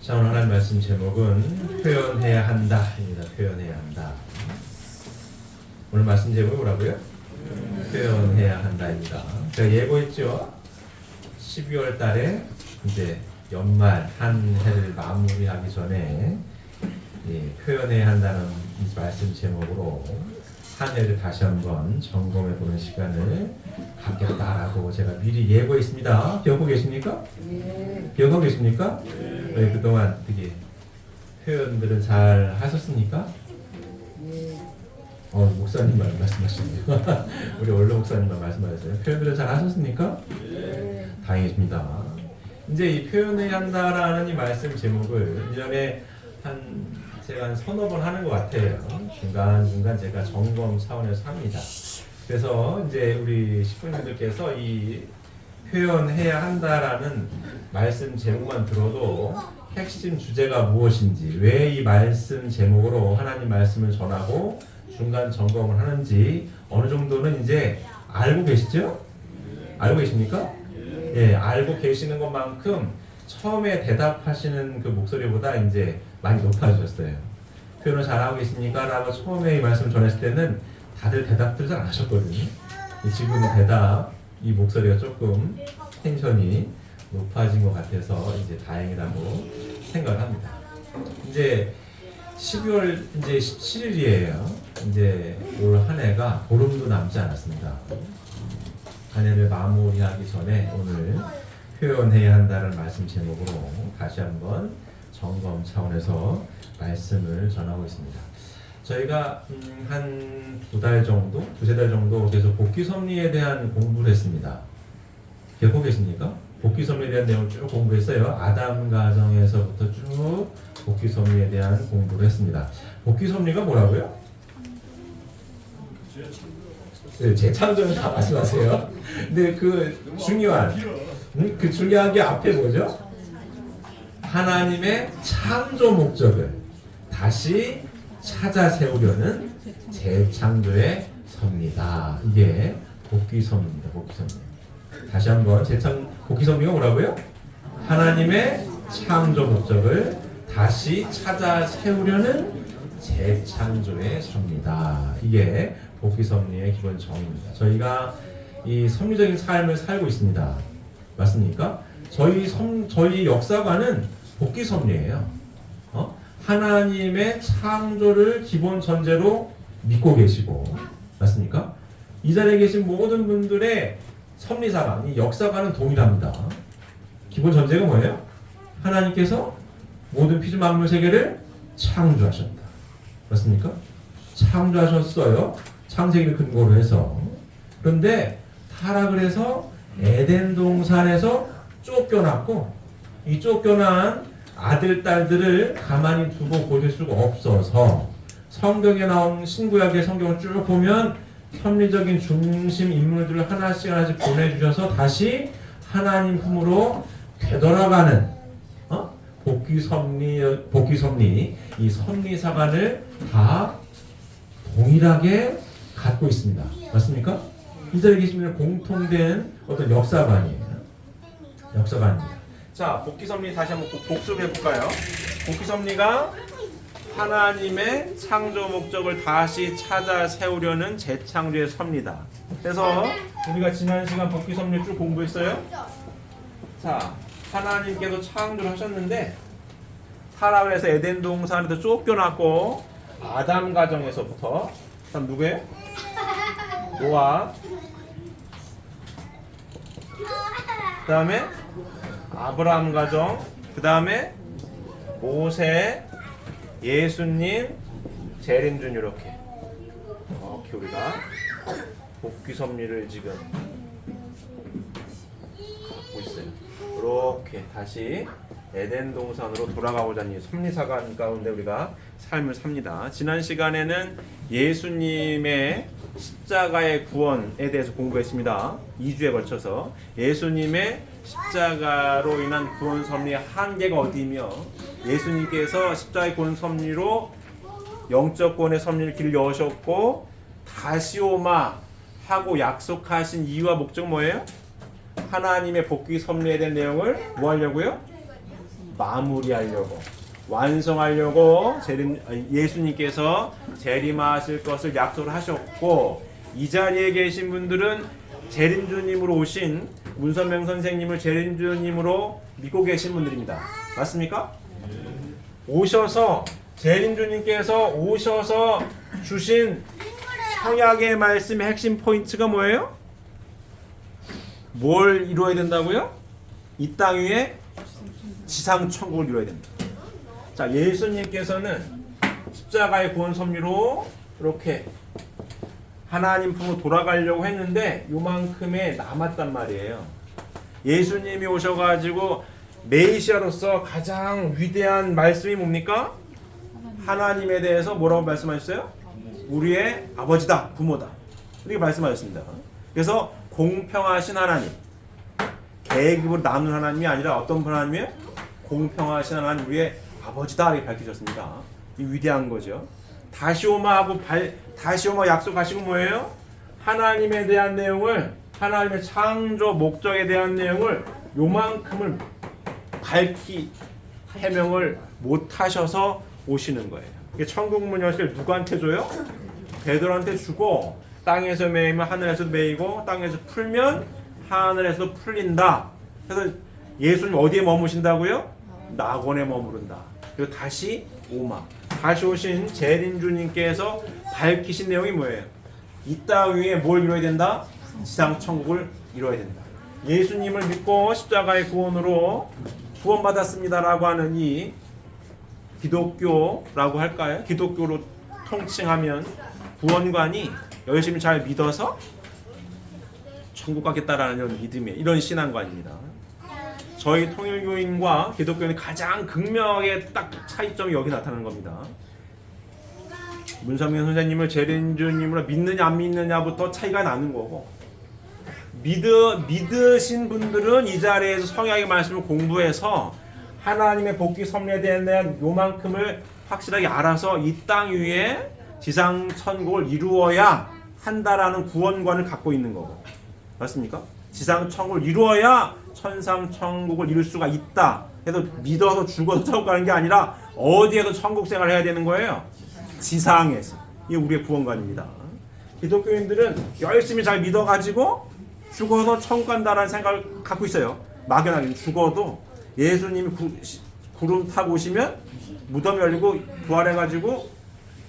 자, 오늘 하나님 말씀 제목은 표현해야 한다입니다. 표현해야 한다. 오늘 말씀 제목이 뭐라고요? 표현해야 한다입니다. 제가 예고했죠. 12월 달에 이제 연말 한 해를 마무리하기 전에 표현해야 한다는 이 말씀 제목으로 한 해를 다시 한번 점검해 보는 시간을 갖겠다라고 제가 미리 예고했습니다. 기억하고 계십니까? 네. 기억하고 계십니까? 네. 그동안 어떻게 표현들은 잘 하셨습니까? 네. 목사님만 말씀하시네요. 우리 원로 목사님만 말씀하셨어요. 표현들은 잘 하셨습니까? 네. 다행이십니다. 이제 이 표현해야 한다라는 이 말씀 제목을 이전에 제가 한 서너 번 하는 것 같아요. 중간중간 제가 점검 차원에서 합니다. 그래서 이제 우리 식구님들께서 이 표현해야 한다라는 말씀 제목만 들어도 핵심 주제가 무엇인지, 왜 이 말씀 제목으로 하나님 말씀을 전하고 중간 점검을 하는지 어느 정도는 이제 알고 계시죠? 알고 계십니까? 예, 알고 계시는 것만큼 처음에 대답하시는 그 목소리보다 이제 많이 높아지셨어요. 표현을 잘하고 계십니까? 라고 처음에 이 말씀 전했을 때는 다들 대답들 잘 안 하셨거든요. 지금은 이 목소리가 조금 텐션이 높아진 것 같아서 이제 다행이라고 생각을 합니다. 이제 12월 이제 17일이에요. 이제 올 한 해가 보름도 남지 않았습니다. 한 해를 마무리하기 전에 오늘 표현해야 한다는 말씀 제목으로 다시 한번 점검 차원에서 말씀을 전하고 있습니다. 저희가 한 두세 달 정도 계속 복귀 섭리에 대한 공부를 했습니다. 기억하고 계십니까? 복귀 섭리에 대한 내용을 쭉 공부했어요. 아담 가정에서부터 쭉 복귀 섭리에 대한 공부를 했습니다. 복귀 섭리가 뭐라고요? 네, 재창조는 다 말씀하세요. 근데 그 중요한 게 앞에 뭐죠? 하나님의 창조 목적을 다시 찾아 세우려는 재창조의 섭리다. 이게 복귀 섭리입니다. 복귀 섭리. 다시 한번 복귀 섭리가 뭐라고요? 하나님의 창조 목적을 다시 찾아 세우려는 재창조의 섭리다. 이게 복귀 섭리의 기본 정의입니다. 저희가 이 섭리적인 삶을 살고 있습니다. 맞습니까? 저희 역사관은 복귀 섭리예요. 하나님의 창조를 기본 전제로 믿고 계시고, 맞습니까? 이 자리에 계신 모든 분들의 섭리사관, 이 역사관은 동일합니다. 기본 전제가 뭐예요? 하나님께서 모든 피조 만물 세계를 창조하셨다. 맞습니까? 창조하셨어요. 창세기를 근거로 해서. 그런데 타락을 해서 에덴 동산에서 쫓겨났고, 이 쫓겨난 아들, 딸들을 가만히 두고 보실 수가 없어서 성경에 나온 신구약의 성경을 쭉 보면 섭리적인 중심 인물들을 하나씩 보내주셔서 다시 하나님 품으로 되돌아가는 복귀 섭리, 이 섭리사관을 다 동일하게 갖고 있습니다. 맞습니까? 이 자리에 계신 분은 공통된 어떤 역사관입니다. 자, 복귀 섭리 다시 한번 복습해 볼까요? 복귀 섭리가 하나님의 창조 목적을 다시 찾아 세우려는 재창조의 섭리다. 그래서 우리가 지난 시간 복귀 섭리 쭉 공부했어요. 자, 하나님께서 창조를 하셨는데 타락을 해서 에덴 동산에서 쫓겨났고 아담 가정에서부터 다음 누구예요? 노아, 그 다음에 아브라함 가정, 그 다음에 모세, 예수님, 재림준 이렇게 우리가 복귀 섭리를 지금 갖고 있어요. 이렇게 다시 에덴 동산으로 돌아가고자 하는 섭리사관 가운데 우리가 삶을 삽니다. 지난 시간에는 예수님의 십자가의 구원에 대해서 공부했습니다. 2주에 걸쳐서 예수님의 십자가로 인한 구원 섭리의 한계가 어디이며 예수님께서 십자가의 구원 섭리로 영적 구원의 섭리를 길을 여셨고 다시 오마 하고 약속하신 이유와 목적 뭐예요? 하나님의 복귀 섭리에 대한 내용을 뭐 하려고요? 마무리하려고 완성하려고 예수님께서 재림하실 것을 약속을 하셨고, 이 자리에 계신 분들은 재림주님으로 오신 문선명 선생님을 재림주님으로 믿고 계신 분들입니다. 맞습니까? 오셔서 재림주님께서 오셔서 주신 성약의 말씀의 핵심 포인트가 뭐예요? 뭘 이루어야 된다고요? 이 땅 위에 지상 천국을 이루어야 된다. 자, 예수님께서는 십자가의 구원 섭리로 이렇게 하나님 품으로 돌아가려고 했는데 요만큼에 남았단 말이에요. 예수님이 오셔가지고 메시아로서 가장 위대한 말씀이 뭡니까? 하나님에 대해서 뭐라고 말씀하셨어요? 우리의 아버지다, 부모다, 이렇게 말씀하셨습니다. 그래서 공평하신 하나님, 계급으로 나누는 하나님이 아니라 어떤 분 하나님이에요? 공평하신 하나님, 우리의 아버지다, 이렇게 밝히셨습니다. 이 위대한 거죠. 다시 오마 약속하시고 뭐예요? 하나님에 대한 내용을, 하나님의 창조 목적에 대한 내용을 요만큼을 밝히 해명을 못 하셔서 오시는 거예요. 이게 천국 문 열쇠를 누구한테 줘요? 베드로한테 주고, 땅에서 매이면 하늘에서도 매이고 땅에서 풀면 하늘에서도 풀린다. 그래서 예수님 어디에 머무신다고요? 낙원에 머무른다. 그리고 다시 오마, 다시 오신 재림주님께서 밝히신 내용이 뭐예요? 이 땅 위에 뭘 이루어야 된다? 지상 천국을 이루어야 된다. 예수님을 믿고 십자가의 구원으로 구원받았습니다라고 하는 이 기독교라고 할까요? 기독교로 통칭하면 구원관이 열심히 잘 믿어서 천국 가겠다라는 이런 믿음의 이런 신앙관입니다. 저희 통일교인과 기독교인의 가장 극명하게 딱 차이점이 여기 나타나는 겁니다. 문선명 선생님을 재림주님으로 믿느냐 안 믿느냐부터 차이가 나는 거고, 믿으신 분들은 이 자리에서 성경의 말씀을 공부해서 하나님의 복귀 섭리에 대한 요만큼을 확실하게 알아서 이 땅 위에 지상 천국을 이루어야 한다라는 구원관을 갖고 있는 거고, 맞습니까? 지상 천국을 이루어야 천상 천국을 이룰 수가 있다. 그래서 믿어서 죽어서 천국 가는 게 아니라 어디에서 천국 생활을 해야 되는 거예요? 지상에서. 이게 우리의 구원관입니다. 기독교인들은 열심히 잘 믿어가지고 죽어서 천국 간다라는 생각을 갖고 있어요. 막연하게 죽어도 예수님이 구름 타고 오시면 무덤이 열리고 부활해가지고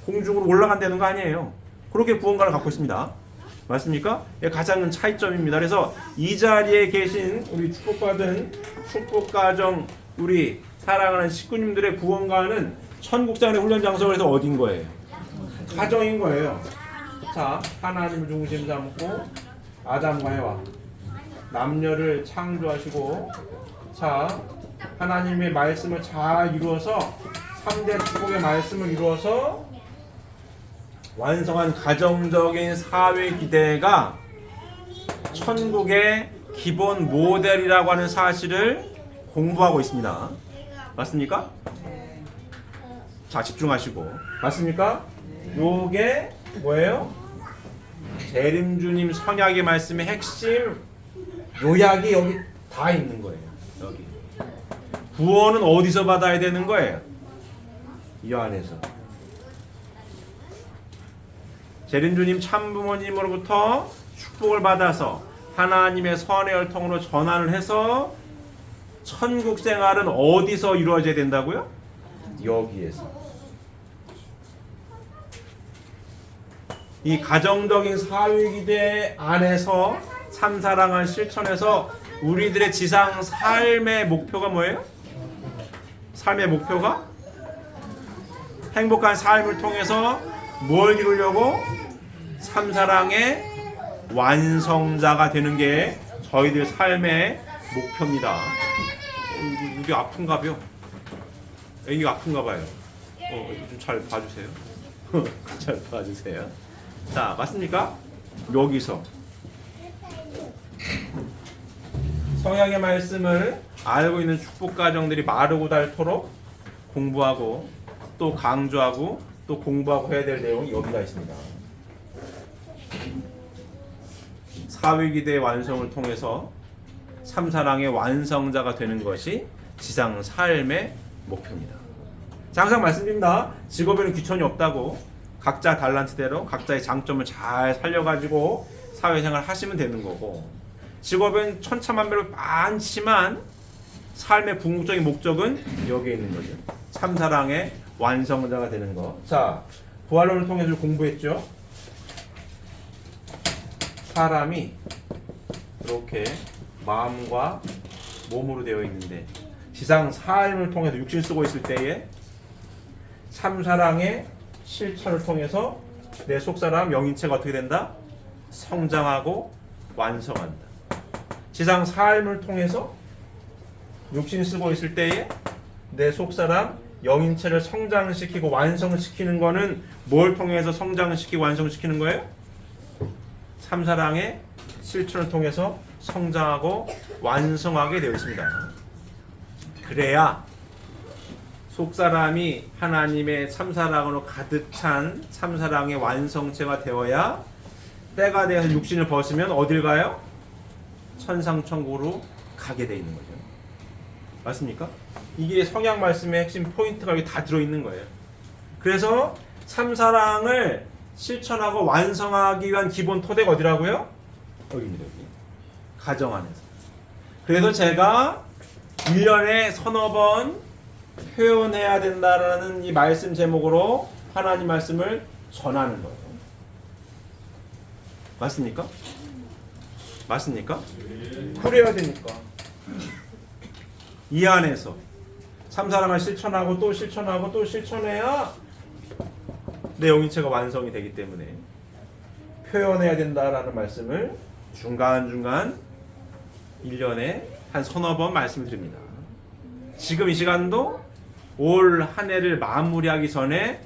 공중으로 올라간다는 거 아니에요. 그렇게 구원관을 갖고 있습니다. 맞습니까? 가장 큰 차이점입니다. 그래서 이 자리에 계신 우리 축복받은 축복가정 우리 사랑하는 식구님들의 구원관은 천국장의 훈련 장소가 그래서 어딘 거예요? 가정인 거예요. 자, 하나님을 중심 삼고 아담과 해와 남녀를 창조하시고, 자, 하나님의 말씀을 잘 이루어서 3대 축복의 말씀을 이루어서 완성한 가정적인 사회 기대가 천국의 기본 모델이라고 하는 사실을 공부하고 있습니다. 맞습니까? 자, 집중하시고. 맞습니까? 요게 뭐예요? 재림주님 선약의 말씀의 핵심 요약이 여기 다 있는 거예요. 여기. 구원은 어디서 받아야 되는 거예요? 이 안에서. 재림주님 참부모님으로부터 축복을 받아서 하나님의 선의 혈통으로 전환을 해서 천국 생활은 어디서 이루어져야 된다고요? 여기에서. 이 가정적인 사회기대 안에서 참사랑을 실천해서 우리들의 지상 삶의 목표가 뭐예요? 삶의 목표가 행복한 삶을 통해서 뭘 이루려고? 참사랑의 완성자가 되는 게 저희들 삶의 목표입니다. 이게 아픈가봐요. 이게 아픈가봐요. 좀 잘 봐주세요. 잘 봐주세요. 자, 맞습니까? 여기서 성약의 말씀을 알고 있는 축복 가정들이 마르고 닳도록 공부하고 또 강조하고 또 공부하고 해야 될 내용이 여기가 있습니다. 사회기대의 완성을 통해서 참사랑의 완성자가 되는 것이 지상 삶의 목표입니다. 자, 항상 말씀드립니다. 직업에는 귀천이 없다고. 각자 달란트대로 각자의 장점을 잘 살려가지고 사회생활 하시면 되는 거고, 직업은 천차만별로 많지만 삶의 궁극적인 목적은 여기에 있는 거죠. 참사랑의 완성자가 되는 거. 자, 부활론을 통해서 공부했죠. 사람이 이렇게 마음과 몸으로 되어 있는데 지상 삶을 통해서 육신 쓰고 있을 때에 참사랑의 실천을 통해서 내 속사람 영인체가 어떻게 된다? 성장하고 완성한다. 지상 삶을 통해서 육신 쓰고 있을 때에 내 속사람 영인체를 성장시키고 완성시키는 거는 뭘 통해서 성장시키고 완성시키는 거예요? 참사랑의 실천을 통해서 성장하고 완성하게 되어 있습니다. 그래야 속사람이 하나님의 참사랑으로 가득 찬 참사랑의 완성체가 되어야 때가 되어서 육신을 벗으면 어딜 가요? 천상천국으로 가게 되어 있는 거죠. 맞습니까? 이게 성약 말씀의 핵심 포인트가 여기 다 들어있는 거예요. 그래서 참사랑을 실천하고 완성하기 위한 기본 토대가 어디라고요? 여기입니다. 여기. 가정 안에서. 그래서 제가 1년에 서너 번 표현해야 된다라는 이 말씀 제목으로 하나님 말씀을 전하는 거예요. 맞습니까? 맞습니까? 그래야 되니까. 이 안에서 참사랑을 실천하고 또 실천하고 또 실천해야 내 영인체가 완성이 되기 때문에 표현해야 된다라는 말씀을 중간중간 1년에 한 서너 번 말씀드립니다. 지금 이 시간도 올 한 해를 마무리하기 전에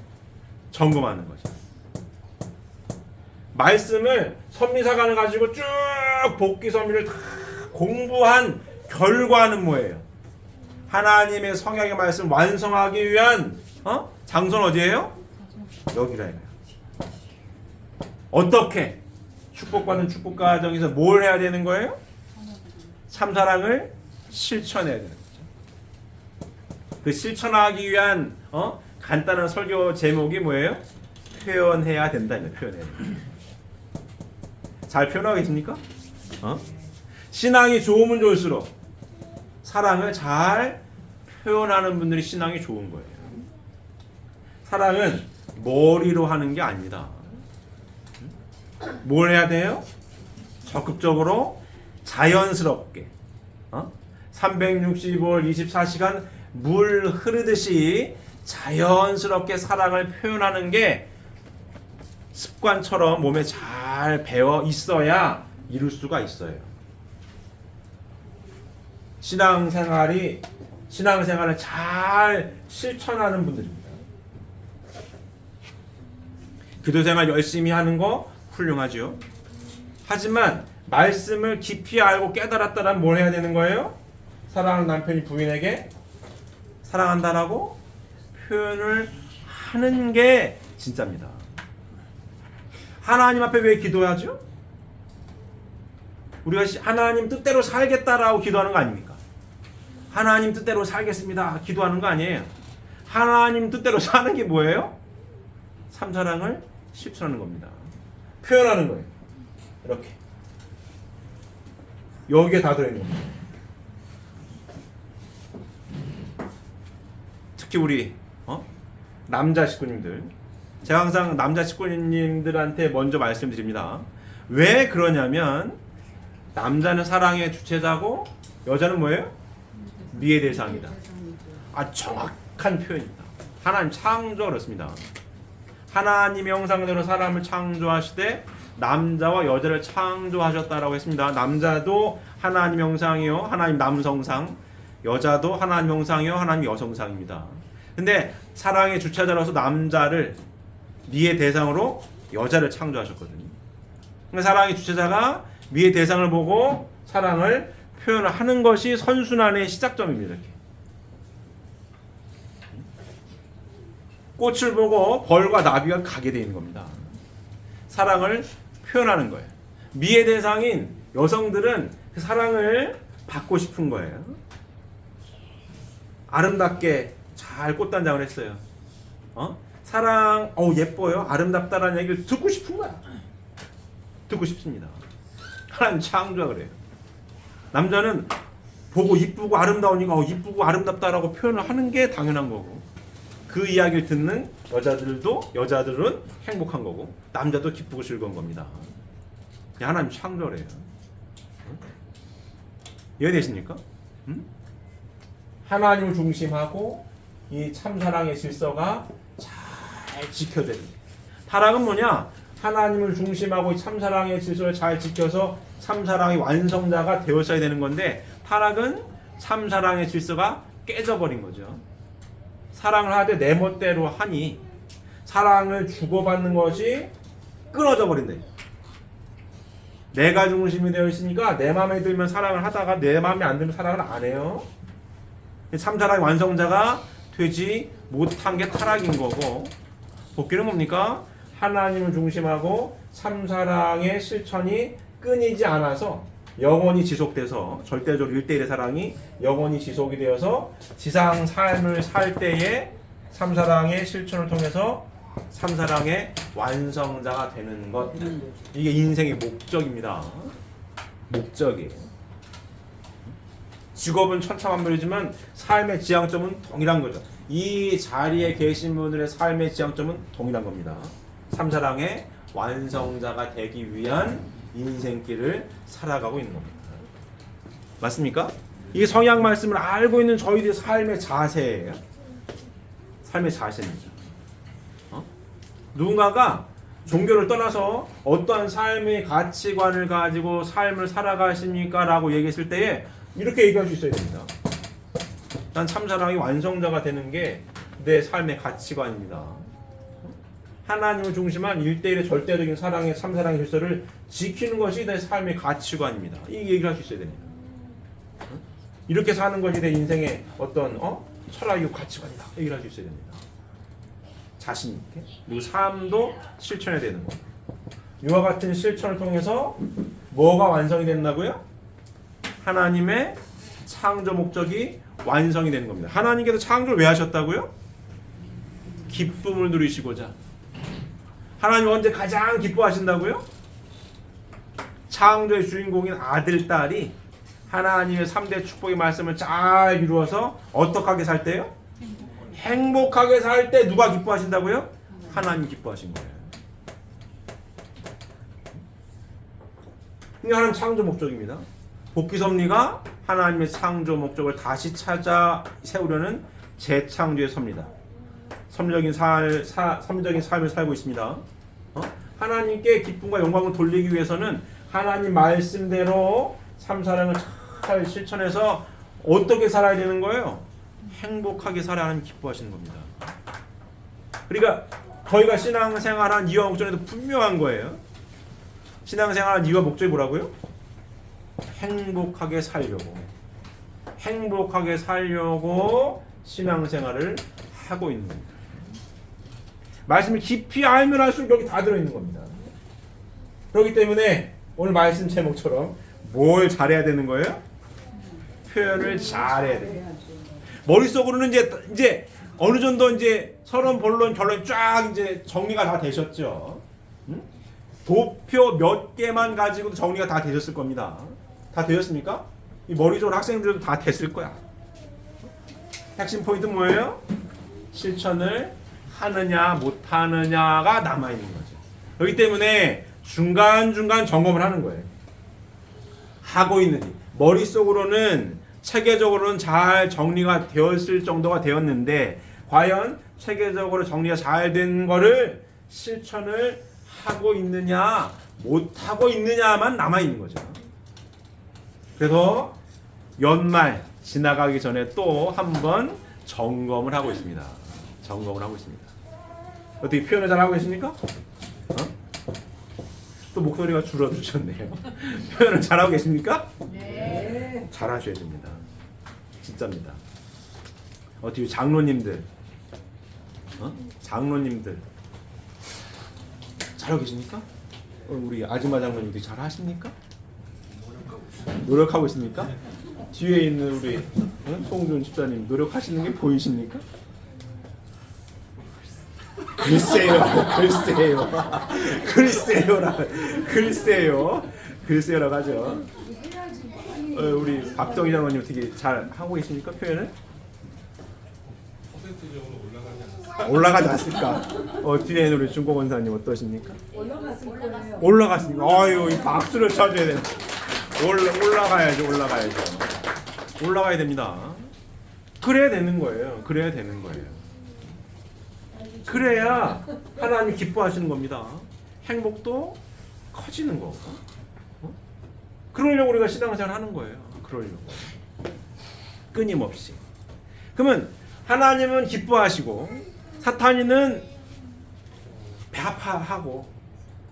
점검하는 거죠. 말씀을 선미사관을 가지고 쭉 복귀 선미를 다 공부한 결과는 뭐예요? 하나님의 성약의 말씀 완성하기 위한 장소는 어디예요? 여기라 이거예요. 어떻게? 축복받는 축복 가정에서 뭘 해야 되는 거예요? 참사랑을 실천해야 되는 거죠. 그 실천하기 위한 간단한 설교 제목이 뭐예요? 표현해야 된다. 표현해야 된다. 잘 표현하겠습니까? 신앙이 좋으면 좋을수록 사랑을 잘 표현하는 분들이 신앙이 좋은 거예요. 사랑은 머리로 하는 게 아니다. 뭘 해야 돼요? 적극적으로 자연스럽게 365일 24시간 물 흐르듯이 자연스럽게 사랑을 표현하는 게 습관처럼 몸에 잘 배어 있어야 이룰 수가 있어요. 신앙생활을 잘 실천하는 분들입니다. 기도생활 열심히 하는 거 훌륭하죠. 하지만 말씀을 깊이 알고 깨달았다면 뭘 해야 되는 거예요? 사랑하는 남편이 부인에게 사랑한다라고 표현을 하는 게 진짜입니다. 하나님 앞에 왜 기도하죠? 우리가 하나님 뜻대로 살겠다라고 기도하는 거 아닙니까? 하나님 뜻대로 살겠습니다 기도하는 거 아니에요. 하나님 뜻대로 사는 게 뭐예요? 참사랑을 실천하는 겁니다. 표현하는 거예요. 이렇게 여기에 다 들어있는 겁니다. 특히 우리 남자 식구님들, 제가 항상 남자 식구님들한테 먼저 말씀드립니다. 왜 그러냐면 남자는 사랑의 주체자고 여자는 뭐예요? 미의 대상이다. 정확한 표현입니다. 하나님 창조가 그렇습니다. 하나님의 형상대로 사람을 창조하시되 남자와 여자를 창조하셨다라고 했습니다. 남자도 하나님 형상이요 하나님 남성상, 여자도 하나님 형상이요 하나님 여성상입니다. 근데 사랑의 주체자로서 남자를 미의 대상으로 여자를 창조하셨거든요. 그러니까 사랑의 주체자가 미의 대상을 보고 사랑을 표현하는 것이 선순환의 시작점입니다. 이렇게. 꽃을 보고 벌과 나비가 가게 되는 겁니다. 사랑을 표현하는 거예요. 미의 대상인 여성들은 그 사랑을 받고 싶은 거예요. 아름답게 잘 꽃단장을 했어요. 사랑, 예뻐요. 아름답다라는 얘기를 듣고 싶은 거야. 듣고 싶습니다. 하나님 창조가 그래요. 남자는 보고 이쁘고 아름다우니까 이쁘고 아름답다라고 표현을 하는 게 당연한 거고, 그 이야기를 듣는 여자들은 행복한 거고, 남자도 기쁘고 즐거운 겁니다. 하나님 창조래요. 이해되십니까? 하나님을 중심하고 이 참사랑의 질서가 잘 지켜져야 됩니다. 타락은 뭐냐? 하나님을 중심하고 이 참사랑의 질서를 잘 지켜서 참사랑의 완성자가 되었어야 되는 건데, 타락은 참사랑의 질서가 깨져버린 거죠. 사랑을 하되 내 멋대로 하니 사랑을 주고받는 것이 끊어져 버린대. 내가 중심이 되어 있으니까 내 마음에 들면 사랑을 하다가 내 마음에 안 들면 사랑을 안 해요. 참사랑의 완성자가 되지 못한 게 타락인 거고, 복귀는 뭡니까? 하나님을 중심하고 참사랑의 실천이 끊이지 않아서 영원히 지속돼서, 절대적으로 1대1의 사랑이 영원히 지속이 되어서 지상 삶을 살 때에 참사랑의 실천을 통해서 참사랑의 완성자가 되는 것, 이게 인생의 목적입니다. 목적이에요. 직업은 천차만별이지만 삶의 지향점은 동일한 거죠. 이 자리에 계신 분들의 삶의 지향점은 동일한 겁니다. 참사랑의 완성자가 되기 위한 인생길을 살아가고 있는 겁니다. 맞습니까? 이게 성경 말씀을 알고 있는 저희들의 삶의 자세예요. 삶의 자세입니다. 누군가가 종교를 떠나서 어떠한 삶의 가치관을 가지고 삶을 살아가십니까? 라고 얘기했을 때에 이렇게 얘기할 수 있어야 됩니다. 난 참사랑의 완성자가 되는 게 내 삶의 가치관입니다. 하나님을 중심한 1대1의 절대적인 사랑의 참사랑의 질서를 지키는 것이 내 삶의 가치관입니다. 이 얘기를 할 수 있어야 됩니다. 이렇게 사는 것이 내 인생의 어떤 철학이고 가치관이다. 얘기를 할 수 있어야 됩니다. 자신 있게. 그리고 삶도 실천해야 되는 거예요. 이와 같은 실천을 통해서 뭐가 완성이 된다고요? 하나님의 창조 목적이 완성이 되는 겁니다. 하나님께서 창조를 왜 하셨다고요? 기쁨을 누리시고자. 하나님 언제 가장 기뻐하신다고요? 창조의 주인공인 아들, 딸이 하나님의 3대 축복의 말씀을 잘 이루어서 어떻게 살 때요? 행복하게 살 때 누가 기뻐하신다고요? 하나님 기뻐하신 거예요. 이게 하나님 창조 목적입니다. 복귀 섭리가 하나님의 창조 목적을 다시 찾아 세우려는 재창조의 섭리다. 섬적인 삶을 살고 있습니다. 하나님께 기쁨과 영광을 돌리기 위해서는 하나님 말씀대로 참사랑을 잘 실천해서 어떻게 살아야 되는 거예요? 행복하게 살아야 하나님 기뻐하시는 겁니다. 그러니까 저희가 신앙생활한 이유와 목적에도 분명한 거예요. 신앙생활한 이유와 목적이 뭐라고요? 행복하게 살려고. 행복하게 살려고 신앙생활을 하고 있는 겁니다. 말씀을 깊이 알면 알수록 여기 다 들어있는 겁니다. 그렇기 때문에 오늘 말씀 제목처럼 뭘 잘해야 되는 거예요? 표현을 잘해야 돼요. 머릿속으로는 이제 어느 정도 이제 서론, 본론, 결론이 쫙 이제 정리가 다 되셨죠. 도표 몇 개만 가지고도 정리가 다 되셨을 겁니다. 다 되셨습니까? 이 머릿속으로 학생들도 다 됐을 거야. 핵심 포인트 뭐예요? 실천을 하느냐 못하느냐가 남아있는 거죠. 그렇기 때문에 중간중간 점검을 하는 거예요. 하고 있는지. 머릿속으로는 체계적으로는 잘 정리가 되었을 정도가 되었는데 과연 체계적으로 정리가 잘 된 거를 실천을 하고 있느냐 못하고 있느냐만 남아있는 거죠. 그래서 연말 지나가기 전에 또 한 번 점검을 하고 있습니다. 점검을 하고 있습니다. 어떻게 표현을 잘 하고 계십니까? 또 목소리가 줄어드셨네요. 표현을 잘 하고 계십니까? 네. 잘 하셔야 됩니다. 진짜입니다. 어떻게 장로님들, 장로님들 잘하고 계십니까? 우리 아줌마 장로님들 잘 하십니까? 노력하고 있습니까? 뒤에 있는 우리 송준 집사님 노력하시는 게 보이십니까? 글쎄요라고 하죠. 우리 박정희 장로님 어떻게 잘 하고 계십니까? 표현을? 올라가지 않았을까? 뒤에 우리 중고 원사님 어떠십니까? 올라갔습니다. 아유, 이 박수를 쳐줘야 돼. 올라가야죠. 올라가야 됩니다. 그래야 되는 거예요. 그래야 하나님이 기뻐하시는 겁니다. 행복도 커지는 거고. 그러려고 우리가 신앙생활 하는 거예요. 그러려고. 끊임없이. 그러면 하나님은 기뻐하시고 사탄이는 배 아파하고.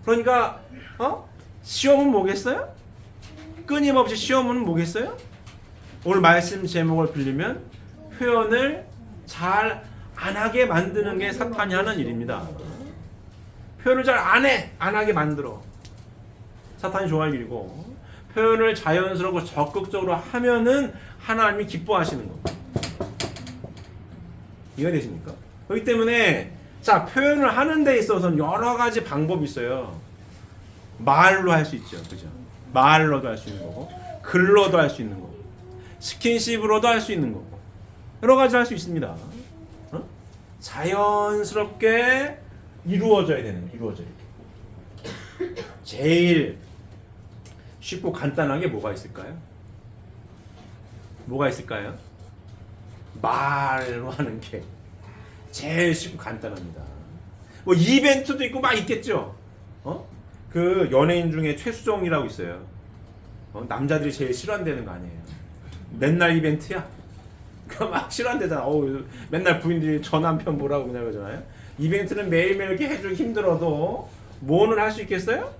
그러니까 시험은 뭐겠어요? 끊임없이 시험은 뭐겠어요? 오늘 말씀 제목을 빌리면 표현을 잘 안 하게 만드는 게 사탄이 하는 일입니다. 표현을 잘 안 하게 만들어. 사탄이 좋아할 일이고, 표현을 자연스럽고 적극적으로 하면은 하나님이 기뻐하시는 겁니다. 이해가 되십니까? 그렇기 때문에 자, 표현을 하는 데 있어서는 여러 가지 방법이 있어요. 말로 할 수 있죠. 그죠? 말로도 할 수 있는 거고, 글로도 할 수 있는 거고, 스킨십으로도 할 수 있는 거고, 여러 가지 할 수 있습니다. 자연스럽게 이루어져야 되는, 이루어져야 돼. 제일 쉽고 간단하게 뭐가 있을까요? 말로 하는 게 제일 쉽고 간단합니다. 뭐 이벤트도 있고 막 있겠죠. 그 연예인 중에 최수정이라고 있어요. 남자들이 제일 싫어한다는 거 아니에요. 맨날 이벤트야. 막 싫어한대잖아. 맨날 부인들이 저 남편 뭐라고 그냥 그러잖아요. 이벤트는 매일매일 이렇게 해주기 힘들어도 뭐는 할 수 있겠어요?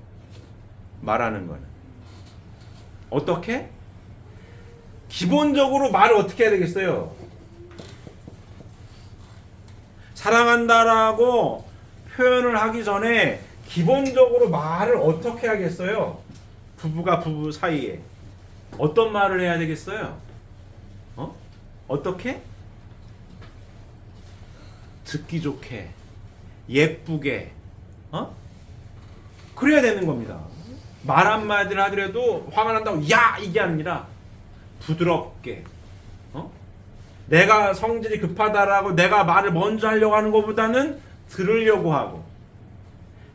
말하는 거는. 어떻게? 기본적으로 말을 어떻게 해야 되겠어요? 사랑한다라고 표현을 하기 전에 기본적으로 말을 어떻게 하겠어요? 부부가 부부 사이에 어떤 말을 해야 되겠어요? 어떻게? 듣기 좋게, 예쁘게, 그래야 되는 겁니다. 말 한마디를 하더라도 화가 난다고 야! 이게 아니라 부드럽게, 내가 성질이 급하다라고 내가 말을 먼저 하려고 하는 것보다는 들으려고 하고,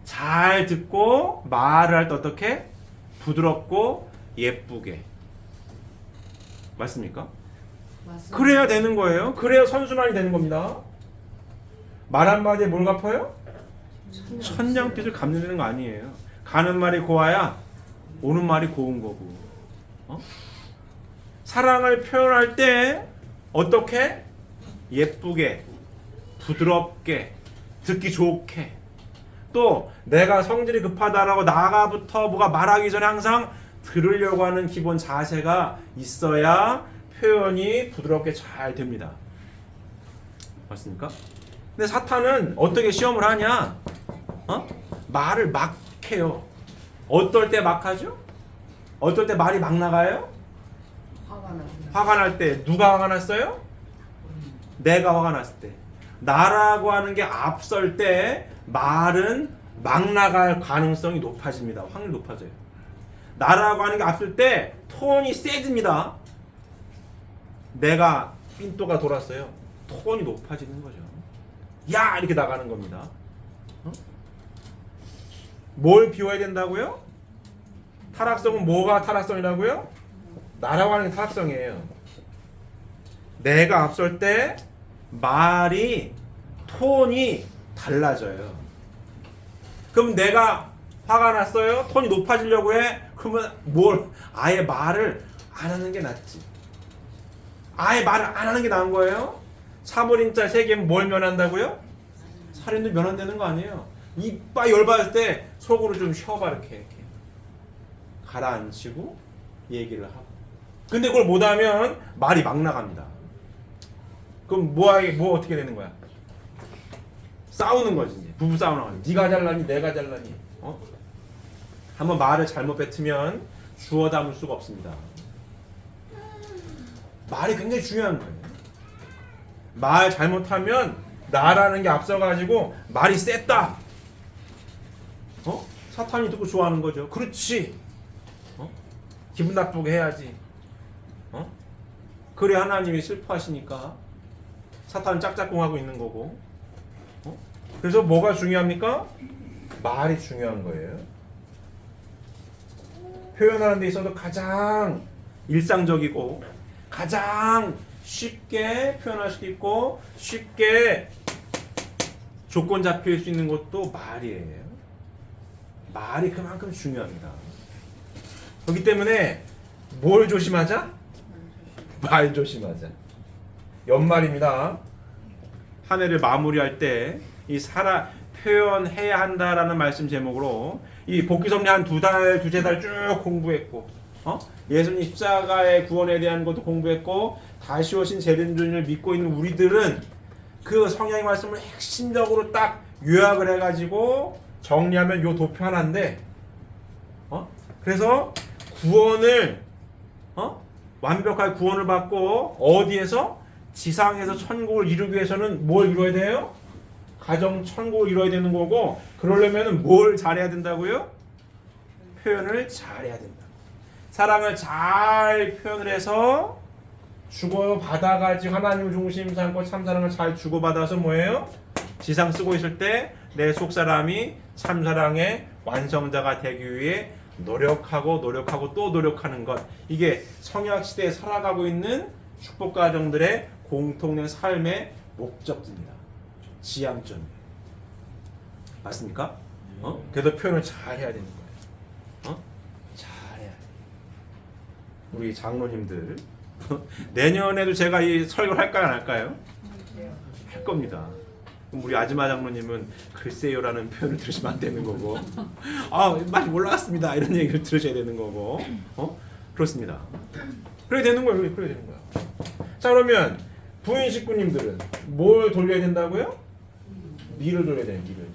잘 듣고 말을 할 때 어떻게? 부드럽고 예쁘게. 맞습니까? 맞습니다. 그래야 되는 거예요. 그래야 선순환이 되는 겁니다. 말 한마디에 뭘 갚아요? 천냥빚을 갚는 되는 거 아니에요. 가는 말이 고와야 오는 말이 고운 거고. 사랑을 표현할 때 어떻게? 예쁘게, 부드럽게, 듣기 좋게. 또 내가 성질이 급하다라고 나가부터 뭐가 말하기 전에 항상 들으려고 하는 기본 자세가 있어야 표현이 부드럽게 잘 됩니다. 맞습니까? 근데 사탄은 어떻게 시험을 하냐? 말을 막 해요. 어떨 때 막 하죠? 어떨 때 말이 막 나가요? 화가 날 때. 누가 화가 났어요? 내가 화가 났을 때. 나라고 하는 게 앞설 때 말은 막 나갈 가능성이 높아집니다. 확률이 높아져요. 나라고 하는 게 앞설 때 톤이 세집니다. 내가 삔또가 돌았어요. 톤이 높아지는 거죠. 야! 이렇게 나가는 겁니다. 뭘 비워야 된다고요? 타락성은 뭐가 타락성이라고요? 나라고 하는 게 타락성이에요. 내가 앞설 때 말이 톤이 달라져요. 그럼 내가 화가 났어요? 톤이 높아지려고 해? 그러면 아예 말을 안 하는 게 낫지. 아예 말을 안 하는 게 나은 거예요? 사무림자 3개면 뭘 면한다고요? 살인도 면한다는 거 아니에요. 이빨 열받을 때 속으로 좀 쉬어봐 이렇게 가라앉히고 얘기를 하고. 근데 그걸 못하면 말이 막 나갑니다. 그럼 뭐 어떻게 되는 거야? 싸우는 거지. 이제. 부부 싸우는 거지. 네가 잘나니 내가 잘나니. 한번 말을 잘못 뱉으면 주워 담을 수가 없습니다. 말이 굉장히 중요한 거예요. 말 잘못하면 나라는 게 앞서가지고 말이 셌다. 사탄이 듣고 좋아하는 거죠. 그렇지. 기분 나쁘게 해야지. 그래 하나님이 슬퍼하시니까 사탄은 짝짝꿍하고 있는 거고. 그래서 뭐가 중요합니까? 말이 중요한 거예요. 표현하는 데 있어서 가장 일상적이고 가장 쉽게 표현할 수도 있고 쉽게 조건 잡힐 수 있는 것도 말이에요. 말이 그만큼 중요합니다. 그렇기 때문에 뭘 조심하자? 말 조심하자. 연말입니다. 한 해를 마무리할 때 이 표현해야 한다라는 말씀 제목으로 이 복귀 섭리 한 두세 달 쭉 공부했고, 예수님 십자가의 구원에 대한 것도 공부했고, 다시 오신 재림주님을 믿고 있는 우리들은 그 성경의 말씀을 핵심적으로 딱 요약을 해가지고 정리하면 요 도표 하나인데, 그래서 구원을 완벽하게 구원을 받고 어디에서 지상에서 천국을 이루기 위해서는 뭘 이루어야 돼요? 가정 천국을 이루어야 되는 거고, 그러려면 뭘 잘해야 된다고요? 표현을 잘해야 된다. 사랑을 잘 표현을 해서 주고 받아가지고 하나님 중심 삼고 참사랑을 잘 주고받아서 뭐예요? 지상 쓰고 있을 때 내 속사람이 참사랑의 완성자가 되기 위해 노력하고 또 노력하는 것. 이게 성약시대에 살아가고 있는 축복가정들의 공통된 삶의 목적입니다. 지향점이에요. 맞습니까? 그래서 표현을 잘 해야 되는 거예요. 잘해야 돼. 우리 장로님들 내년에도 제가 이 설교를 할까요, 안 할까요? 할 겁니다. 그럼 우리 아즈마 장로님은 글쎄요라는 표현을 들으시면 안 되는 거고, 많이 올라갔습니다 이런 얘기를 들으셔야 되는 거고, 그렇습니다. 그래야 되는 거예요. 그래야 되는 거야. 자, 그러면 부인 식구님들은 뭘 돌려야 된다고요? 미를 돌려야 돼요. 미를.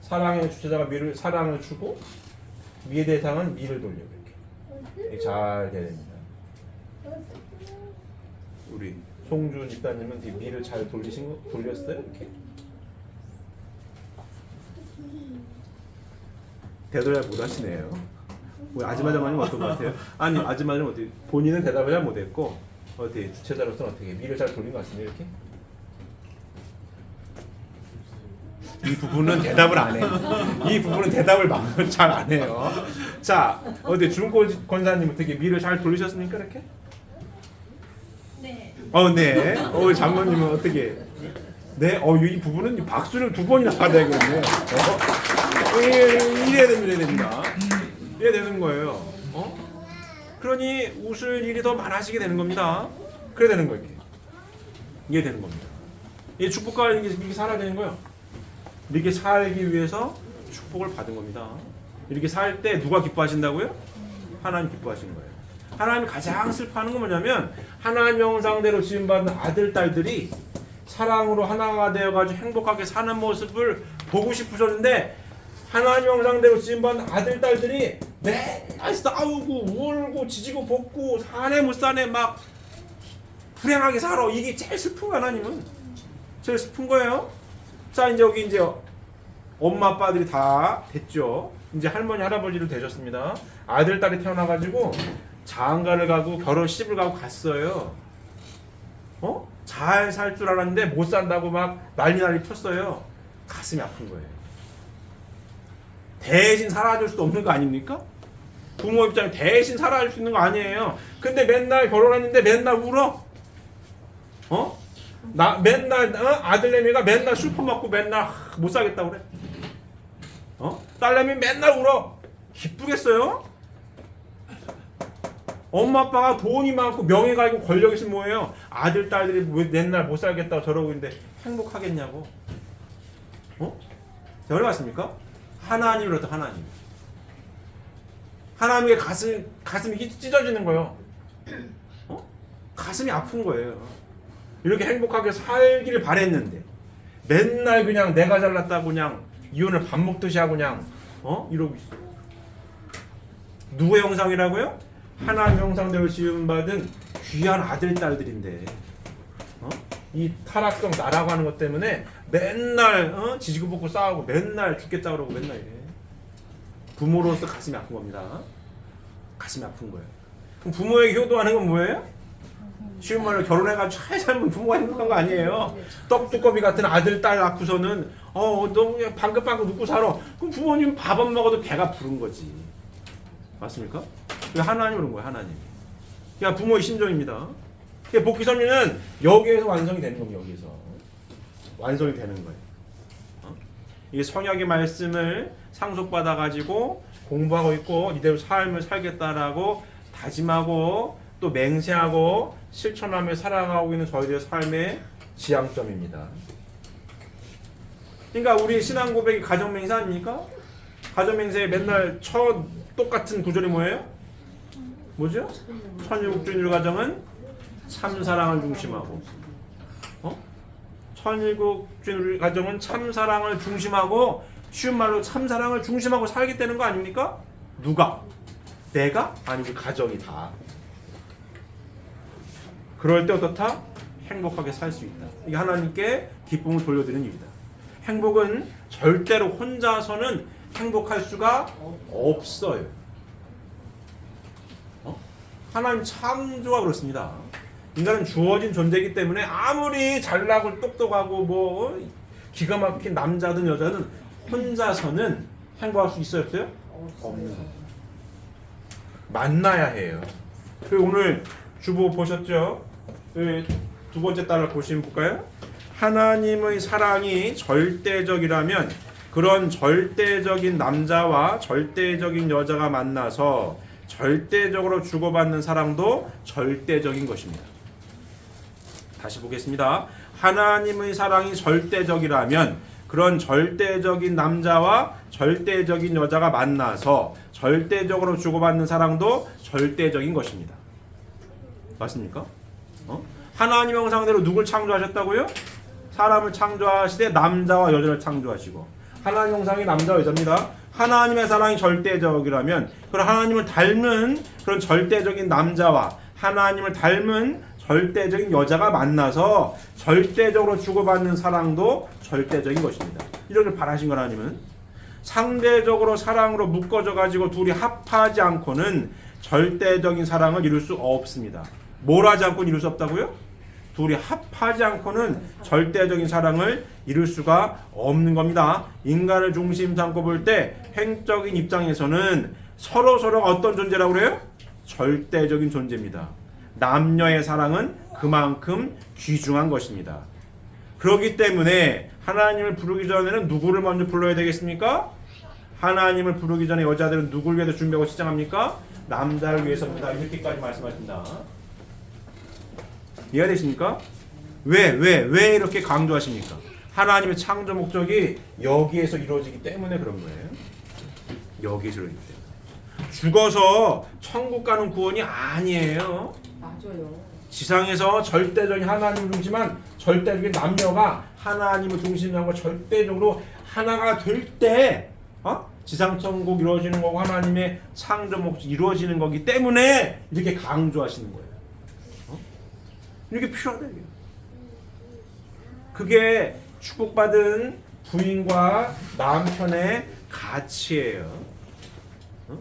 사랑의 주체자가 미를 사랑을 주고 미의 대상은 미를 돌려. 이렇게 잘 돼야 됩니다. 우리 송준 집사님은 이 미를 잘 돌렸어요? 이렇게? 대답을 못 하시네요. 우리 아즈마 장로님 어떤 것 같아요? 아니, 아즈마 장로님 어떻게 본인은 대답을 잘 못했고 어떻게 주체자로서는 어떻게 미를 잘 돌린 것 같습니다. 이렇게? 이 부분은 대답을 안 해요. 이 부분은 대답을 잘 안 해요. 자, 어디 중고 권사님 어떻게 미를 잘 돌리셨습니까? 이렇게? 네. 네. 장로님은 어떻게? 네. 이 부분은 박수를 2번이나 받아야겠네. 이래야 됩니다. 이래야 되는 거예요. 그러니 웃을 일이 더 많아지게 되는 겁니다. 그래야 되는 거예요. 이게 되는 겁니다. 이 축복과 이렇게 살아야 되는 거예요. 이렇게 살기 위해서 축복을 받은 겁니다. 이렇게 살 때 누가 기뻐하신다고요? 하나님 기뻐하시는 거예요. 하나님이 가장 슬퍼하는 건 뭐냐면 하나님 형상대로 지음받은 아들, 딸들이 사랑으로 하나가 되어가지고 행복하게 사는 모습을 보고 싶으셨는데 하나님 형상대로 지음받은 아들, 딸들이 맨날 싸우고 울고 지지고 볶고 사네 못 사네 막 불행하게 살아. 이게 제일 슬픈 거야. 하나님은 제일 슬픈 거예요. 자, 이제 여기 이제 엄마 아빠들이 다 됐죠. 이제 할머니 할아버지를 되셨습니다. 아들 딸이 태어나가지고 장가를 가고 결혼 시집을 가고 갔어요. 잘 살 줄 알았는데 못 산다고 막 난리 폈어요. 가슴이 아픈 거예요. 대신 살아줄 수도 없는 거 아닙니까? 부모 입장에 대신 살아줄 수 있는 거 아니에요. 근데 맨날 결혼했는데 맨날 울어. 맨날 아들내미가 맨날 슈퍼 먹고 맨날 못 사겠다고 그래. 딸내미 맨날 울어. 기쁘겠어요? 엄마 아빠가 돈이 많고 명예가 있고 권력이 있으면 뭐예요? 아들 딸들이 왜 맨날 못 살겠다고 저러고 있는데 행복하겠냐고. 잘 맞습니까? 하나님을 어떤 하나님. 하나님의 가슴이 찢어지는 거예요. 가슴이 아픈 거예요. 이렇게 행복하게 살기를 바랬는데 맨날 그냥 내가 잘났다고 그냥 이혼을 밥 먹듯이 하고 그냥 이러고 있어. 누구의 형상이라고요? 하나님 형상대로 지음받은 귀한 아들 딸들인데 이 타락성 나라고 하는 것 때문에 맨날 지지고 볶고 싸우고 맨날 죽겠다 그러고 맨날 이래. 부모로서 가슴이 아픈 겁니다. 가슴이 아픈 거예요. 그럼 부모에게 효도하는 건 뭐예요? 쉬운 말로 결혼해가지고 잘 살면 부모가 행복한 거 아니에요. 떡두꺼비 같은 아들 딸 낳고서는 너무 그냥 방긋방긋 웃고 살아. 그럼 부모님 밥 안 먹어도 배가 부른 거지. 맞습니까? 하나님 그런 거예요. 하나님. 그냥 부모의 심정입니다. 복귀 섭리는 여기에서 완성이 되는 겁니다. 여기서 완성이 되는 거예요. 이게 성역의 말씀을 상속받아 가지고 공부하고 있고 이대로 삶을 살겠다라고 다짐하고 또 맹세하고 실천하며 살아가고 있는 저희들의 삶의 지향점입니다. 그러니까 우리 신앙 고백이 가정 맹세 아닙니까? 가정 맹세에 맨날 똑같은 구절이 뭐예요? 뭐죠? 천일국주일 가정은 참사랑을 중심하고 천일국주일 가정은 참사랑을 중심하고 쉬운 말로 참사랑을 중심하고 살겠다는 거 아닙니까? 누가? 내가? 아니 우리 가정이 다. 그럴 때 어떻다? 행복하게 살 수 있다. 이게 하나님께 기쁨을 돌려드리는 일이다. 행복은 절대로 혼자서는 행복할 수가 없어요. 하나님 창조가 그렇습니다. 인간은 주어진 존재이기 때문에 아무리 잘나고 똑똑하고 기가 막힌 남자든 여자든 혼자서는 행복할 수 있어요? 없어요? 없는 거예요. 만나야 해요. 그리고 오늘 주보 보셨죠? 두 번째 달을 보시면 볼까요? 하나님의 사랑이 절대적이라면 그런 절대적인 남자와 절대적인 여자가 만나서 절대적으로 주고받는 사랑도 절대적인 것입니다. 다시 보겠습니다. 하나님의 사랑이 절대적이라면 그런 절대적인 남자와 절대적인 여자가 만나서 절대적으로 주고받는 사랑도 절대적인 것입니다. 맞습니까? 하나님 형상대로 누굴 창조하셨다고요? 사람을 창조하시되 남자와 여자를 창조하시고 하나님 형상이 남자와 여자입니다. 하나님의 사랑이 절대적이라면 그런 하나님을 닮은 그런 절대적인 남자와 하나님을 닮은 절대적인 여자가 만나서 절대적으로 주고받는 사랑도 절대적인 것입니다. 이렇게 바라신 거 하나님은 상대적으로 사랑으로 묶어져 가지고 둘이 합하지 않고는 절대적인 사랑을 이룰 수 없습니다. 뭘 하지 않고는 이룰 수 없다고요? 둘이 합하지 않고는 절대적인 사랑을 이룰 수가 없는 겁니다. 인간을 중심 삼고 볼 때 행적인 입장에서는 서로가 어떤 존재라고 그래요? 절대적인 존재입니다. 남녀의 사랑은 그만큼 귀중한 것입니다. 그렇기 때문에 하나님을 부르기 전에는 누구를 먼저 불러야 되겠습니까? 하나님을 부르기 전에 여자들은 누구를 위해서 준비하고 시작합니까? 남자를 위해서입니다. 이렇게까지 말씀하십니다. 이해가 되십니까? 왜 이렇게 강조하십니까? 하나님의 창조 목적이 여기에서 이루어지기 때문에 그런 거예요. 여기에서 이루어지기 때문에. 죽어서 천국 가는 구원이 아니에요. 맞아요. 지상에서 절대적인 하나님을 중심한 절대적인 남녀가 하나님을 중심으로 하고 절대적으로 하나가 될 때 지상 천국 이루어지는 거고 하나님의 창조 목적 이루어지는 거기 때문에 이렇게 강조하시는 거예요. 이렇게 필요하다 이게. 그게 축복받은 부인과 남편의 가치예요.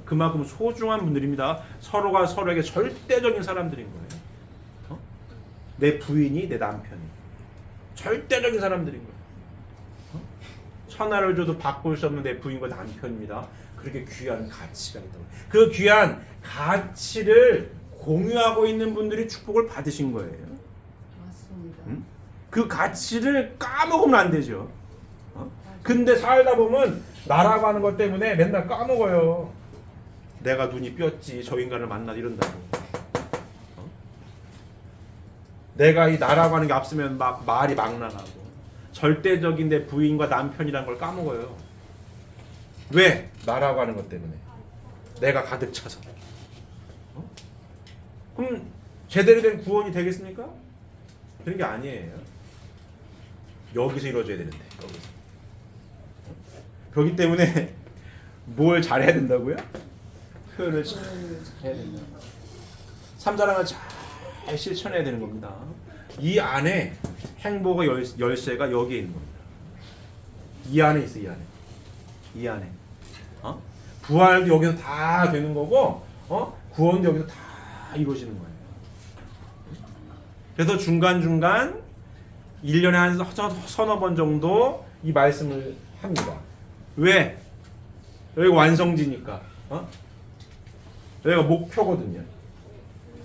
그만큼 소중한 분들입니다. 서로가 서로에게 절대적인 사람들인 거예요. 내 부인이 내 남편이 절대적인 사람들인 거예요. 천하를 줘도 바꿀 수 없는 내 부인과 남편입니다. 그렇게 귀한 가치가 있다고. 그 귀한 가치를 공유하고 있는 분들이 축복을 받으신 거예요. 맞습니다. 그 가치를 까먹으면 안 되죠. 근데 살다 보면 나라고 하는 것 때문에 맨날 까먹어요. 내가 눈이 뼈지 저 인간을 만나 이런다고. 내가 이 나라고 하는 게 앞서면 막 말이 막 나가고 절대적인 내 부인과 남편이란 걸 까먹어요. 왜? 나라고 하는 것 때문에. 내가 가득 차서. 그럼 제대로 된 구원이 되겠습니까? 그런 게 아니에요. 여기서 이루어져야 되는데. 여기서. 그렇기 때문에 뭘 잘해야 된다고요? 표현을 잘해야 된다. 삼자랑을 잘 실천해야 되는 겁니다. 이 안에 행복의 열쇠가 여기에 있는 겁니다. 이 안에 있어, 이 안에. 이 안에. 부활도 여기서 다 되는 거고, 구원도 여기서 다 이루어지는 거예요. 그래서 중간중간 1년에 한 서너 번 정도 이 말씀을 합니다. 왜? 여기가 완성지니까. 여기가 목표거든요.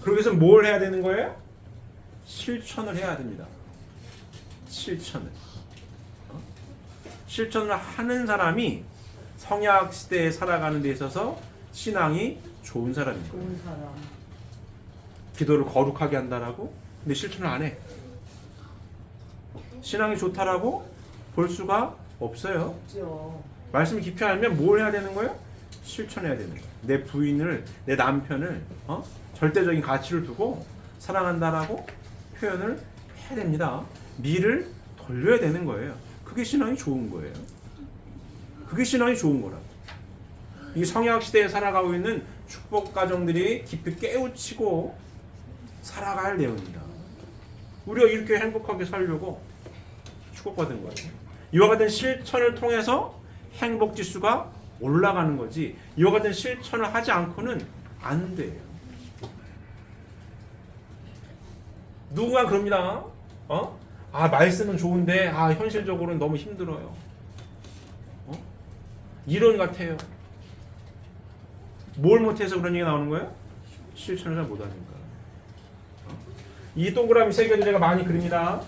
그러기 위해서 뭘 해야 되는 거예요? 실천을 해야 됩니다. 실천을. 실천을 하는 사람이 성약 시대에 살아가는 데 있어서 신앙이 좋은 사람입니다. 좋은 사람. 기도를 거룩하게 한다라고? 근데 실천을 안 해. 신앙이 좋다라고 볼 수가 없어요. 없죠. 말씀을 깊이 알면 뭘 해야 되는 거예요? 실천해야 되는 거예요. 내 부인을, 내 남편을 절대적인 가치를 두고 사랑한다라고 표현을 해야 됩니다. 미를 돌려야 되는 거예요. 그게 신앙이 좋은 거예요. 그게 신앙이 좋은 거라고. 이 성약 시대에 살아가고 있는 축복 가정들이 깊이 깨우치고 살아갈 내용입니다. 우리가 이렇게 행복하게 살려고 축복받은 거예요. 이와 같은 실천을 통해서 행복 지수가 올라가는 거지, 이와 같은 실천을 하지 않고는 안 돼요. 누군가 그럽니다. 말씀은 좋은데 현실적으로는 너무 힘들어요. 이론 같아요. 뭘 못해서 그런 얘기가 나오는 거예요? 실천을 잘 못하니까. 이 동그라미 세 개도 제가 많이 그립니다.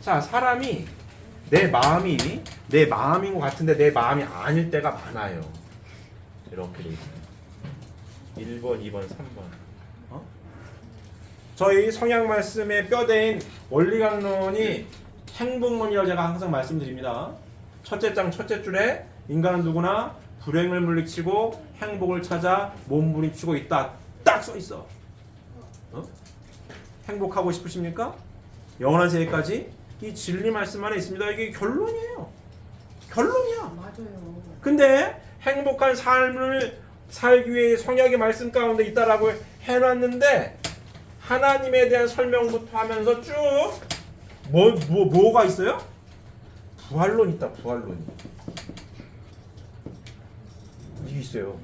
자, 사람이 내 마음이 내 마음인 것 같은데 내 마음이 아닐 때가 많아요. 이렇게 돼 있어요. 1번, 2번, 3번. 저희 성약 말씀의 뼈대인 원리강론이 행복론이라고 제가 항상 말씀드립니다. 첫째 장 첫째 줄에 인간은 누구나 불행을 물리치고 행복을 찾아 몸부림치고 있다. 딱 써 있어. 행복하고 싶으십니까? 영원한 세계까지 이 진리 말씀 안에 있습니다. 이게 결론이에요. 결론이야. 맞아요. 근데 행복한 삶을 살기 위해 성약의 말씀 가운데 있다라고 해놨는데 하나님에 대한 설명부터 하면서 쭉 뭐가 있어요? 부활론 있다. 부활론이 이게 있어요.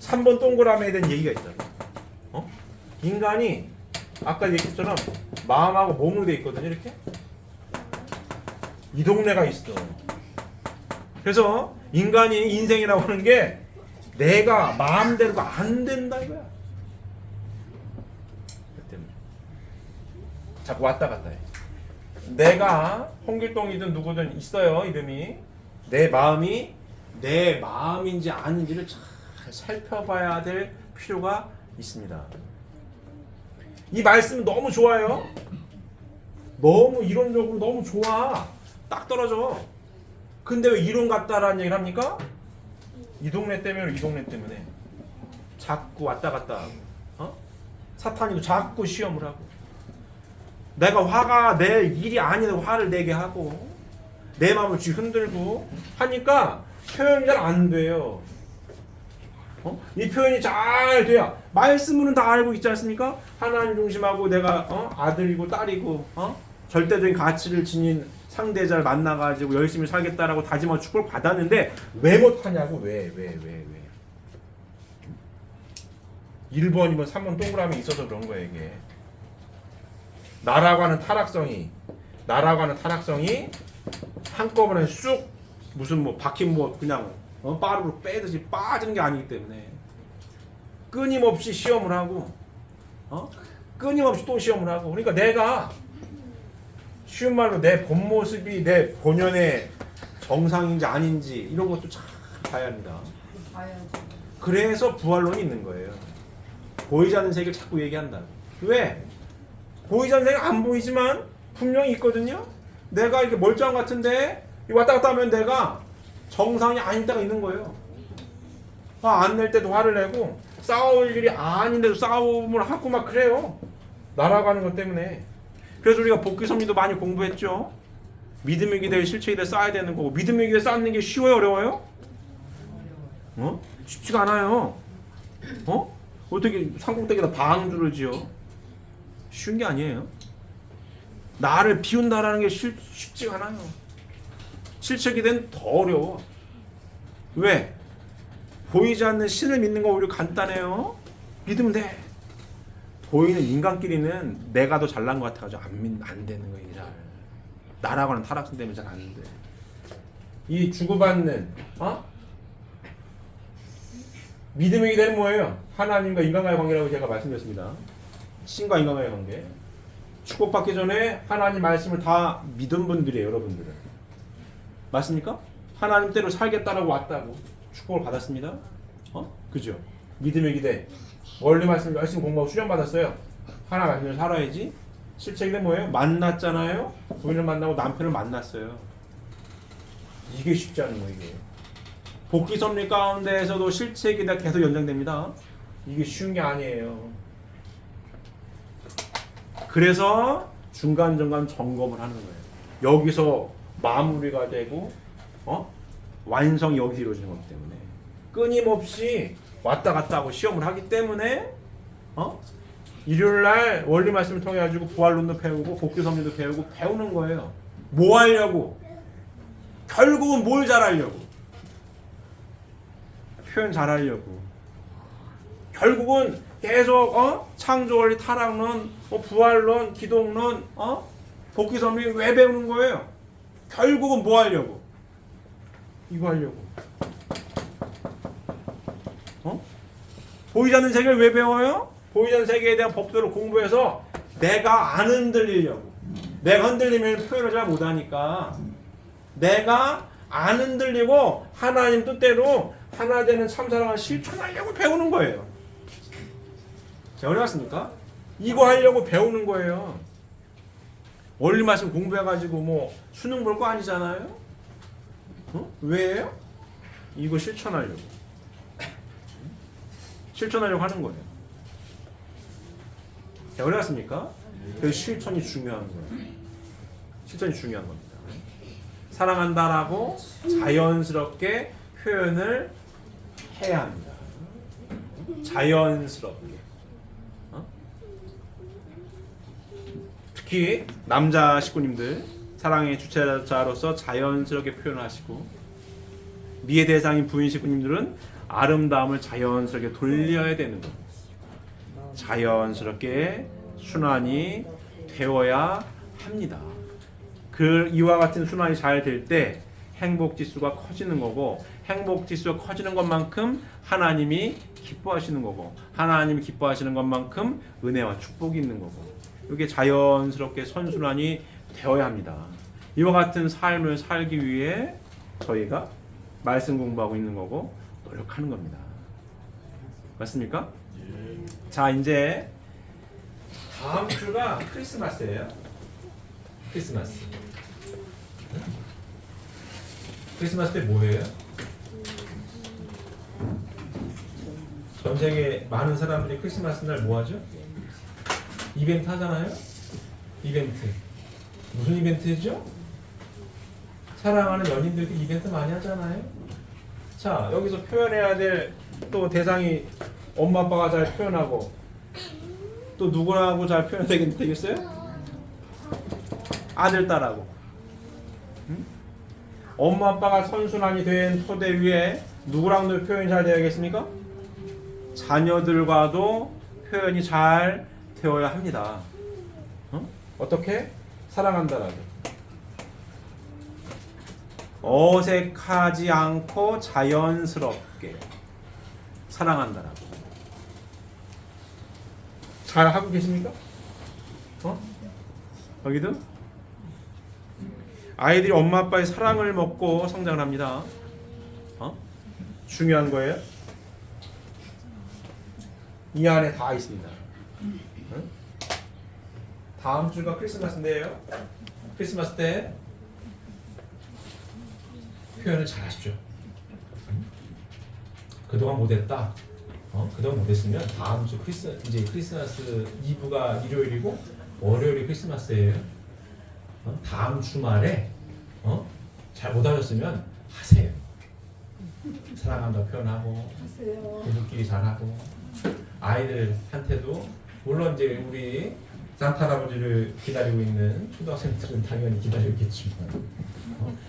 3번 동그라미에 대한 얘기가 있다. 인간이 아까 얘기했처럼 마음하고 몸으로 돼 있거든요. 이렇게 이 동네가 있어. 그래서 인간이 인생이라고 하는 게 내가 마음대로가 안 된다 이거야. 그 때문에 자꾸 왔다 갔다 해. 내가 홍길동이든 누구든 있어요. 이름이 내 마음이 내 마음인지 아닌지를 잘 살펴봐야 될 필요가 있습니다. 이 말씀 너무 좋아요. 너무 이론적으로 너무 좋아. 딱 떨어져. 근데 왜 이론 같다라는 얘기를 합니까? 이 동네 때문에 이 동네 때문에 자꾸 왔다 갔다 하고 사탄이도 자꾸 시험을 하고 내가 화가 낼 일이 아닌데 화를 내게 하고 내 마음을 쥐 흔들고 하니까 표현이 잘 안 돼요. 이 표현이 잘 돼야 말씀으로는 다 알고 있지 않습니까? 하나님 중심하고 내가 아들이고 딸이고 절대적인 가치를 지닌 상대자를 만나가지고 열심히 살겠다라고 다짐하고 축복을 받았는데 왜 못하냐고. 왜 1번, 2번, 3번 동그라미 있어서 그런 거예요. 이게 나라고 하는 타락성이 한꺼번에 쑥 무슨 박힌 그냥 빠르로 빼듯이 빠지는 게 아니기 때문에 끊임없이 시험을 하고 끊임없이 또 시험을 하고, 그러니까 내가 쉬운 말로 내 본 모습이 내 본연의 정상인지 아닌지 이런 것도 잘 봐야 합니다. 봐야죠. 그래서 부활론이 있는 거예요. 보이지 않는 세계를 자꾸 얘기한다. 왜? 보이지 않는 세계가 안 보이지만 분명히 있거든요. 내가 이렇게 멀쩡한 것 같은데 왔다 갔다 하면 내가 정상이 아닌 때가 있는 거예요. 화 안 낼 때도 화를 내고 싸울 일이 아닌데도 싸움을 하고 막 그래요. 날아가는 것 때문에. 그래서 우리가 복귀 섭리도 많이 공부했죠. 믿음의 기대에 실체 기대에 쌓아야 되는 거고, 믿음의 기대에 쌓는 게 쉬워요, 어려워요? 쉽지가 않아요. 어떻게 산꼭대기에다 방주를 지어? 쉬운 게 아니에요. 나를 비운다라는 게 쉽지가 않아요. 실책이 된 더 어려워. 왜? 보이지 않는 신을 믿는 거 오히려 간단해요. 믿으면 돼. 보이는 인간끼리는 내가 더 잘난 것 같아가지고 안 되는 거예요. 잘. 나라고는 타락성 때문에 잘 안 돼. 이 주고받는 믿음의 기대는 뭐예요? 하나님과 인간과의 관계라고 제가 말씀드렸습니다. 신과 인간과의 관계. 축복받기 전에 하나님 말씀을 다 믿은 분들이에요. 여러분들은. 맞습니까? 하나님 대로 살겠다라고 왔다고 축복을 받았습니다. 그죠? 믿음의 기대. 원리 말씀 열심히 공부하고 수련 받았어요. 하나님 말씀대로 살아야지. 실책이 뭐예요? 만났잖아요. 부인을 만나고 남편을 만났어요. 이게 쉽지 않은 거예요. 이게. 복귀 섭리 가운데에서도 실책이 계속 연장됩니다. 이게 쉬운 게 아니에요. 그래서 중간중간 점검을 하는 거예요. 여기서 마무리가 되고 완성이 여기서 이루어지는 거기 때문에 끊임없이 왔다 갔다 하고 시험을 하기 때문에 일요일날 원리 말씀을 통해 가지고 부활론도 배우고 복귀 섭리도 배우고 배우는 거예요. 뭐 하려고? 결국은 뭘 잘하려고? 표현 잘하려고. 결국은 계속 창조원리, 타락론, 부활론, 기독론, 복귀 섭리 왜 배우는 거예요? 결국은 뭐 하려고? 이거 하려고. 보이지 않는 세계를 왜 배워요? 보이지 않는 세계에 대한 법도를 공부해서 내가 안 흔들리려고. 내가 흔들리면 표현을 잘 못하니까 내가 안 흔들리고 하나님 뜻대로 하나 되는 참사랑을 실천하려고 배우는 거예요. 자, 어려웠습니까? 이거 하려고 배우는 거예요. 원리 말씀 공부해가지고 뭐 수능 볼 거 아니잖아요? 왜요? 이거 실천하려고. 실천하려고 하는 거예요. 자, 어려웠습니까? 그래서 실천이 중요한 거예요. 실천이 중요한 겁니다. 사랑한다라고 자연스럽게 표현을 해야 합니다. 자연스럽게. 특히 남자 식구님들 사랑의 주체자로서 자연스럽게 표현하시고 미의 대상인 부인 식구님들은 아름다움을 자연스럽게 돌려야 되는 겁니다. 자연스럽게 순환이 되어야 합니다. 이와 같은 순환이 잘 될 때 행복지수가 커지는 거고 행복지수가 커지는 것만큼 하나님이 기뻐하시는 거고 하나님이 기뻐하시는 것만큼 은혜와 축복이 있는 거고 이게 자연스럽게 선순환이 되어야 합니다. 이와 같은 삶을 살기 위해 저희가 말씀 공부하고 있는 거고 노력하는 겁니다. 맞습니까? 자, 이제 다음 주가 크리스마스예요. 크리스마스. 크리스마스 때 뭐예요? 전 세계 많은 사람들이 크리스마스 날 뭐하죠? 이벤트 하잖아요? 이벤트. 무슨 이벤트죠? 사랑하는 연인들끼리 이벤트 많이 하잖아요? 자, 여기서 표현해야 될 또 대상이 엄마 아빠가 잘 표현하고 또 누구라고 잘 표현되겠어요? 아들, 딸하고. 응? 엄마 아빠가 선순환이 된 토대 위에 누구랑도 표현이 잘 되어야겠습니까? 자녀들과도 표현이 잘 되어야 합니다. 어떻게? 사랑한다라고. 어색하지 않고 자연스럽게 사랑한다라고. 잘 하고 계십니까? 여기도? 아이들이 엄마 아빠의 사랑을 먹고 성장을 합니다. 중요한 거예요. 이 안에 다 있습니다. 다음 주가 크리스마스인데요. 크리스마스 때 표현을 잘 하십시오. 그동안 못했다. 그동안 못했으면 다음 주 이제 크리스마스 이브가 일요일이고 월요일이 크리스마스예요. 다음 주말에 잘 못하셨으면 하세요. 사랑한다 표현하고 부부끼리 잘하고 아이들한테도 물론 이제 우리 산타 할아버지를 기다리고 있는 초등학생들은 당연히 기다리겠지만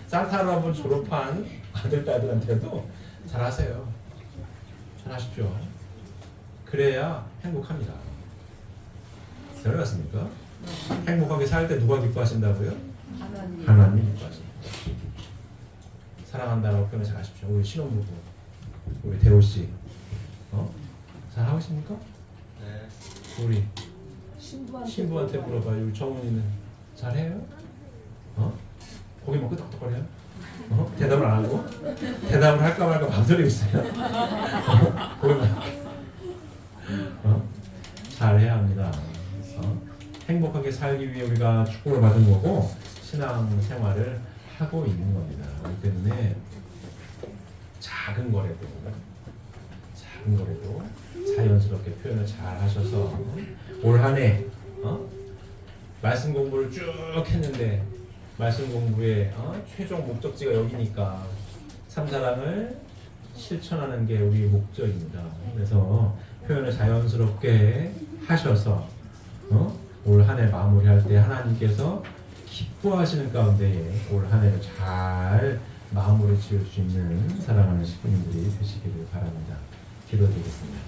산타 할아버지 졸업한 아들 딸들한테도 잘하세요. 잘하십시오. 그래야 행복합니다. 잘 봤습니까? 행복하게 살 때 누가 기뻐하신다고요? 하나님. 하나님 기뻐하십니다. 사랑한다라고 표현을 잘 하십시오. 우리 신혼부부, 우리 대호 씨, 잘 하고 있습니까? 네. 우리 물어봐요. 신부한테 물어봐요. 우리 정훈이는 잘해요? 고개만 끄덕끄덕거려요? 대답을 안 하고 대답을 할까 말까 망설이고 있어요. 고개만 잘해야 합니다. 행복하게 살기 위해 우리가 축복을 받은 거고 신앙 생활을 하고 있는 겁니다. 그렇기 때문에 작은 거라도 자연스럽게 표현을 잘 하셔서 올 한 해 말씀 공부를 쭉 했는데 말씀 공부의 최종 목적지가 여기니까 참사랑을 실천하는 게 우리의 목적입니다. 그래서 표현을 자연스럽게 하셔서 올 한 해 마무리할 때 하나님께서 기뻐하시는 가운데 올 한 해를 잘 마무리 지을 수 있는 사랑하는 식구님들이 되시기를 바랍니다. 기도드리겠습니다.